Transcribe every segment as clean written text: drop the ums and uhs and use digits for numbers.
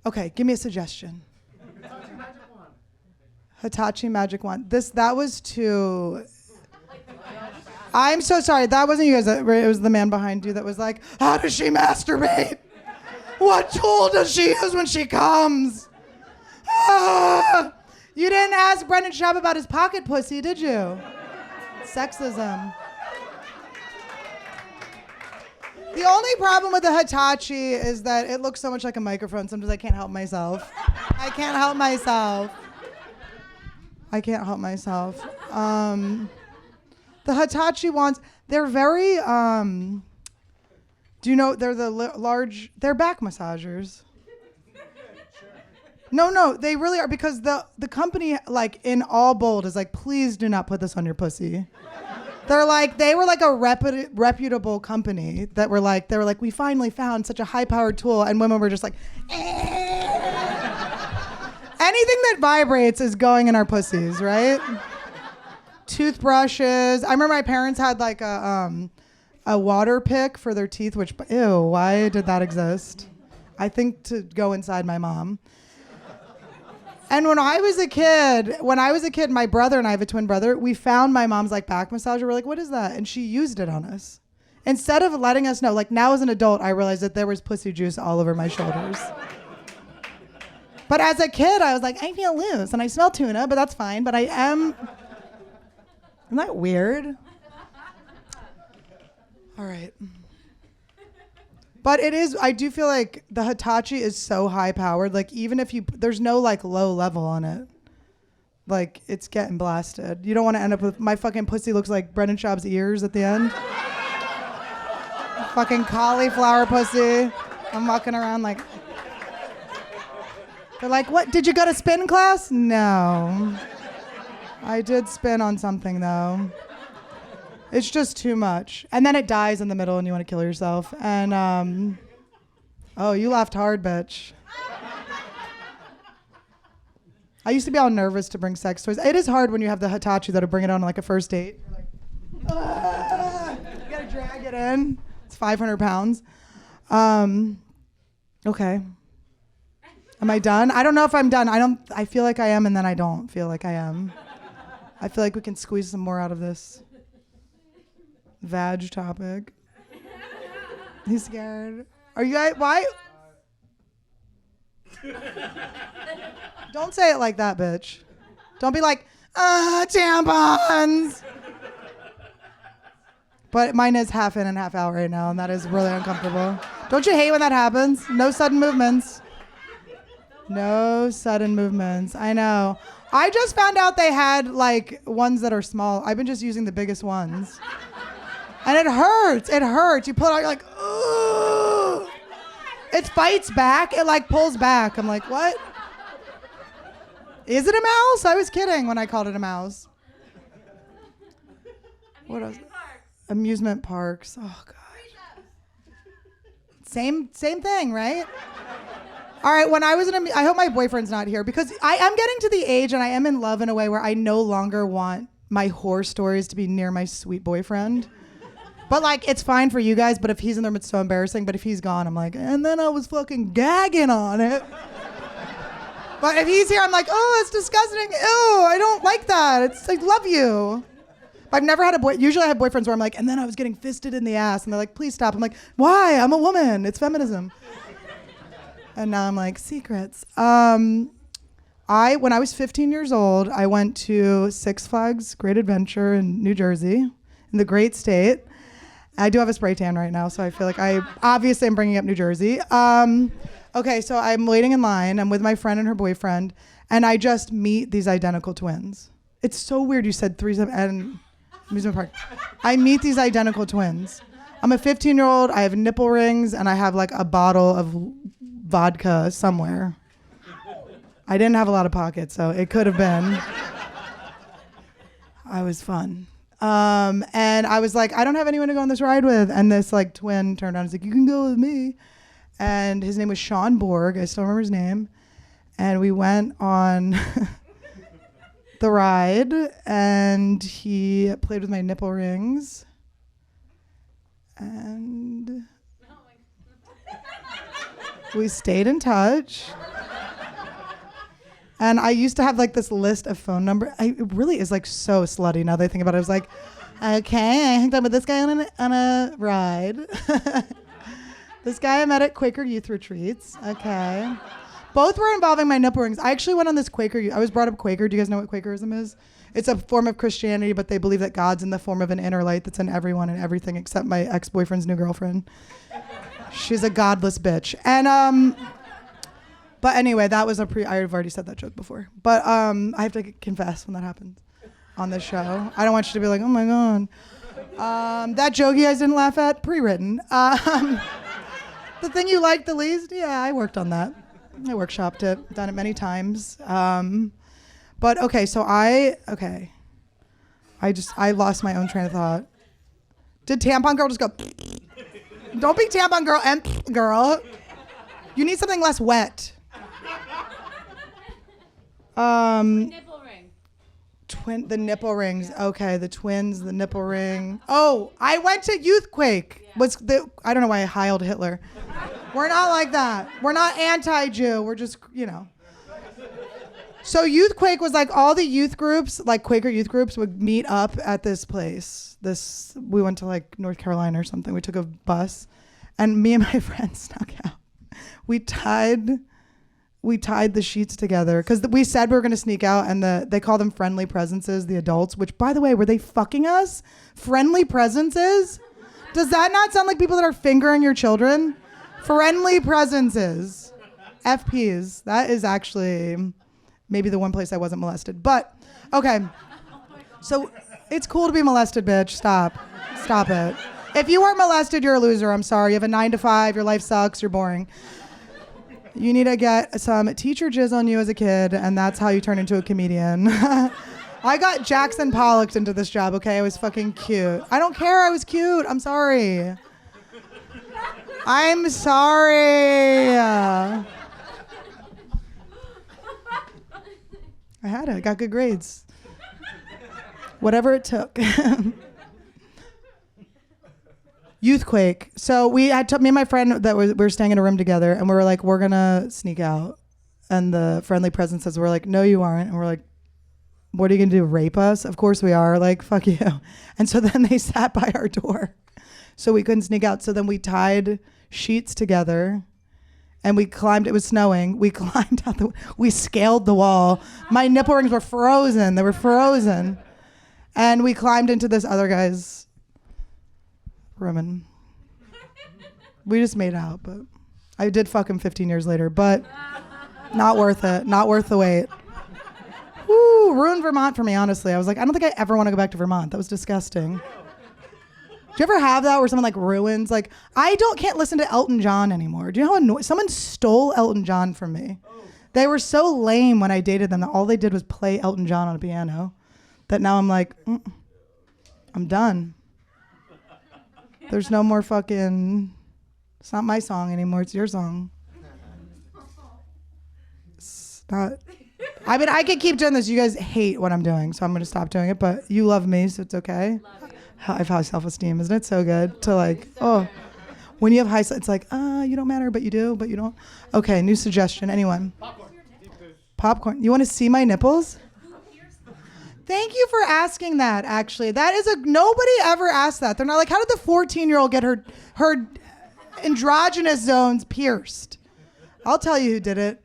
Okay, give me a suggestion. Hitachi Magic Wand. That was too... I'm so sorry. That wasn't you guys. It was the man behind you that was like, how does she masturbate? What tool does she use when she comes? Ah! You didn't ask Brendan Schaub about his pocket pussy, did you? Sexism. The only problem with the Hitachi is that it looks so much like a microphone. Sometimes I can't help myself. I can't help myself. The Hitachi wands, they're very, do you know, they're the large, they're back massagers. No, they really are, because the company, like, in all bold is like, please do not put this on your pussy. They were like a reputable company they were like, we finally found such a high-powered tool, and women were just like, anything that vibrates is going in our pussies, right? Toothbrushes. I remember my parents had like a water pick for their teeth, which, ew, why did that exist? I think to go inside my mom. And when I was a kid, my brother and I have a twin brother, we found my mom's like back massager. We're like, what is that? And she used it on us. Instead of letting us know, like now as an adult, I realized that there was pussy juice all over my shoulders. But as a kid, I was like, I feel loose and I smell tuna, but that's fine. But I am... Isn't that weird? All right. But it is, I do feel like the Hitachi is so high powered. Like even if there's no like low level on it. Like it's getting blasted. You don't want to end up with, my fucking pussy looks like Brendan Schaub's ears at the end. Fucking cauliflower pussy. I'm walking around like, they're like, what, did you go to spin class? No. I did spin on something though. It's just too much. And then it dies in the middle and you want to kill yourself. And, oh, you laughed hard, bitch. I used to be all nervous to bring sex toys. It is hard when you have the Hitachi that'll bring it on like a first date. You're like, ah! You gotta drag it in. It's 500 pounds. Okay. Am I done? I don't know if I'm done. I feel like I am and then I don't feel like I am. I feel like we can squeeze some more out of this vag topic. He's scared. Are you guys, why? Don't say it like that, bitch. Don't be like, tampons. But mine is half in and half out right now, and that is really uncomfortable. Don't you hate when that happens? No sudden movements. No sudden movements. I know. I just found out they had like ones that are small. I've been just using the biggest ones. And it hurts. It hurts. You pull it out, you're like, ooh. It fights back. It like pulls back. I'm like, what? Is it a mouse? I was kidding when I called it a mouse. What else? Amusement parks. Oh, God. Same thing, right? All right, when I was I hope my boyfriend's not here because I am getting to the age and I am in love in a way where I no longer want my horror stories to be near my sweet boyfriend. But like, it's fine for you guys, but if he's in there, it's so embarrassing. But if he's gone, I'm like, and then I was fucking gagging on it. But if he's here, I'm like, oh, it's disgusting. Ew, I don't like that. It's like, love you. But I've never had usually I have boyfriends where I'm like, and then I was getting fisted in the ass. And they're like, please stop. I'm like, why? I'm a woman. It's feminism. And now I'm like, secrets. When I was 15 years old, I went to Six Flags Great Adventure in New Jersey, in the great state. I do have a spray tan right now, so I feel like obviously I'm bringing up New Jersey. Okay, so I'm waiting in line. I'm with my friend and her boyfriend, and I just meet these identical twins. It's so weird you said threesome and amusement park. I meet these identical twins. I'm a 15-year-old. I have nipple rings, and I have like a bottle of vodka somewhere. I didn't have a lot of pockets, so it could have been. I was fun. And I was like, I don't have anyone to go on this ride with. And this like twin turned around and was like, you can go with me. And his name was Sean Borg. I still remember his name. And we went on the ride and he played with my nipple rings. And we stayed in touch. And I used to have like this list of phone number. It really is like so slutty now that I think about it. I was like, okay, I hooked up with this guy on a ride. This guy I met at Quaker Youth Retreats. Okay. Both were involving my nipple rings. I actually went on this I was brought up Quaker. Do you guys know what Quakerism is? It's a form of Christianity, but they believe that God's in the form of an inner light that's in everyone and everything except my ex-boyfriend's new girlfriend. She's a godless bitch. And, but anyway, that was I've already said that joke before. But I have to confess when that happens on this show. I don't want you to be like, oh my God. That joke you guys didn't laugh at, pre-written. The thing you liked the least? Yeah, I worked on that. I workshopped it, done it many times. But okay, so I lost my own train of thought. Did Tampon Girl just go? Don't be Tampon Girl and girl. You need something less wet. Nipple ring. The nipple rings. Okay, the twins, the nipple ring. Oh, I went to Youthquake. Yeah. I don't know why I heiled Hitler. We're not like that. We're not anti-Jew. We're just, So Youthquake was like all the youth groups, like Quaker youth groups, would meet up at this place. We went to like North Carolina or something. We took a bus, and me and my friends snuck out. We tied the sheets together because we said we were going to sneak out, and they call them friendly presences, the adults, which, by the way, were they fucking us? Friendly presences? Does that not sound like people that are fingering your children? Friendly presences. FPs. That is actually maybe the one place I wasn't molested. But, okay. So it's cool to be molested, bitch. Stop it. If you weren't molested, you're a loser. I'm sorry. You have a 9 to 5. Your life sucks. You're boring. You need to get some teacher jizz on you as a kid, and that's how you turn into a comedian. I got Jackson Pollocked into this job, okay? I was fucking cute. I don't care. I was cute. I'm sorry. I'm sorry. I had it. I got good grades. Whatever it took. Youthquake. So me and my friend we were staying in a room together, and we were like, we're gonna sneak out. And the friendly presences were like, no, you aren't. And we're like, what are you gonna do? Rape us? Of course we are. Like, fuck you. And so then they sat by our door, so we couldn't sneak out. So then we tied sheets together, and we climbed. It was snowing. We climbed out we scaled the wall. My nipple rings were frozen. They were frozen. And we climbed into this other guy's room, and we just made out. But I did fuck him 15 years later, but not worth it. Not worth the wait. Woo, ruined Vermont for me, honestly. I was like, I don't think I ever want to go back to Vermont. That was disgusting. Do you ever have that where someone like ruins? Like, can't listen to Elton John anymore. Do you know how annoying? Someone stole Elton John from me. They were so lame when I dated them that all they did was play Elton John on a piano. That now I'm like, I'm done. There's no more fucking, it's not my song anymore, it's your song. It's not, I mean, I could keep doing this. You guys hate what I'm doing, so I'm going to stop doing it, but you love me, so it's okay. I have high self-esteem. Isn't it so good to like, when you have high, it's like, you don't matter, but you do, but you don't. Okay, new suggestion. Anyone? Popcorn. You want to see my nipples? Thank you for asking that, actually. That is nobody ever asked that. They're not like, how did the 14-year-old get her androgynous zones pierced? I'll tell you who did it.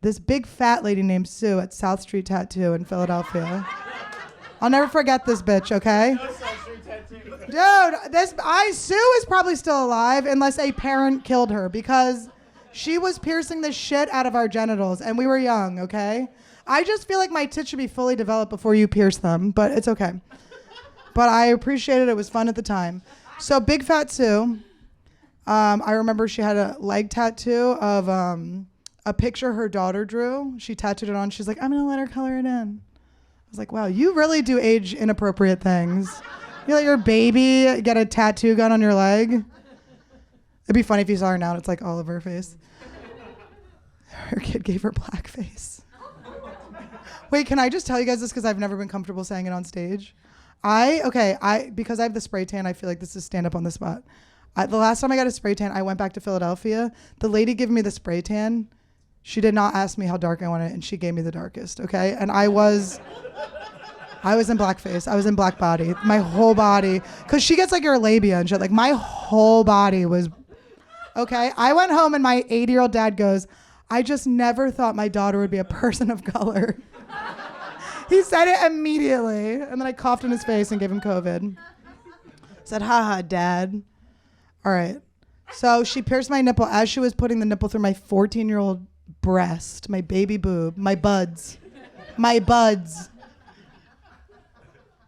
This big fat lady named Sue at South Street Tattoo in Philadelphia. I'll never forget this bitch, okay? Dude, Sue is probably still alive unless a parent killed her, because she was piercing the shit out of our genitals, and we were young, okay? I just feel like my tits should be fully developed before you pierce them, but it's okay. But I appreciated it. It was fun at the time. So Big Fat Sue, I remember she had a leg tattoo of a picture her daughter drew. She tattooed it on. She's like, I'm going to let her color it in. I was like, wow, you really do age inappropriate things. You let your baby get a tattoo gun on your leg. It'd be funny if you saw her now and it's like all over her face. Her kid gave her blackface. Wait, can I just tell you guys this because I've never been comfortable saying it on stage? Because I have the spray tan, I feel like this is stand up on the spot. The last time I got a spray tan, I went back to Philadelphia. The lady giving me the spray tan She did not ask me how dark I wanted it, and she gave me the darkest, okay? And I was in blackface. I was in black body. My whole body. Because she gets like your labia and shit. Like my whole body was, okay? I went home and my 80-year-old dad goes, I just never thought my daughter would be a person of color. He said it immediately. And then I coughed in his face and gave him COVID. Said, haha, dad. All right. So she pierced my nipple as she was putting the nipple through my 14-year-old breast, my baby boob, my buds. My buds.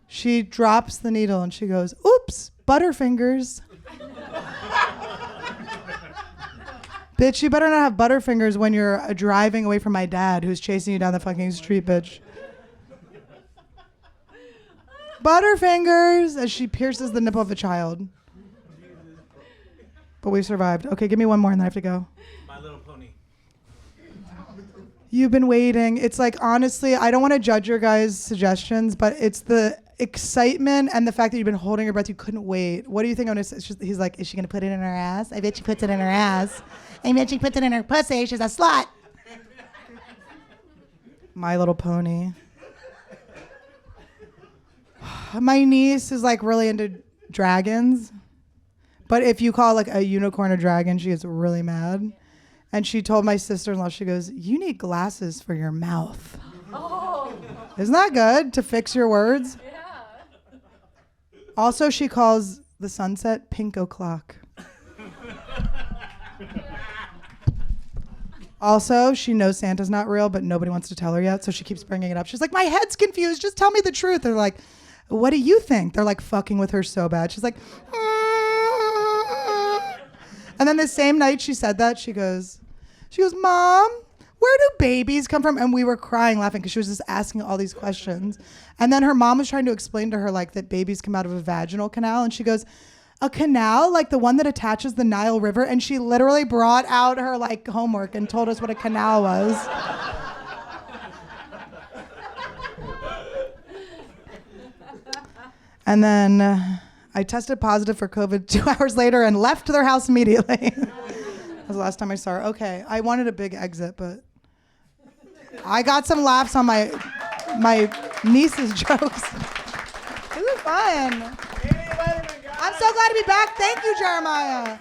She drops the needle and she goes, oops, Butterfingers. Bitch, you better not have Butterfingers when you're driving away from my dad who's chasing you down the fucking street, bitch. Butterfingers as she pierces the nipple of a child. But we survived. Okay, give me one more and then I have to go. My Little Pony. You've been waiting. It's like, honestly, I don't want to judge your guys' suggestions, but it's the excitement and the fact that you've been holding your breath. You couldn't wait. What do you think I'm going to say? He's like, is she going to put it in her ass? I bet she puts it in her ass. I bet she puts it in her pussy. She's a slut. My Little Pony. My niece is like really into dragons. But if you call like a unicorn a dragon, she gets really mad. And she told my sister-in-law, she goes, you need glasses for your mouth. Oh. Isn't that good to fix your words? Yeah. Also, she calls the sunset pink o'clock. Also, she knows Santa's not real, but nobody wants to tell her yet, so she keeps bringing it up. She's like, my head's confused. Just tell me the truth. They're like, what do you think? They're like fucking with her so bad. She's like, and then the same night she said that, she goes, Mom, where do babies come from? And we were crying, laughing, because she was just asking all these questions. And then her mom was trying to explain to her like that babies come out of a vaginal canal. And she goes, a canal? Like the one that attaches the Nile River? And she literally brought out her like homework and told us what a canal was. And then I tested positive for COVID 2 hours later and left their house immediately. That was the last time I saw her. Okay, I wanted a big exit, but I got some laughs on my niece's jokes. This is fun. I'm so glad to be back. Thank you, Jeremiah.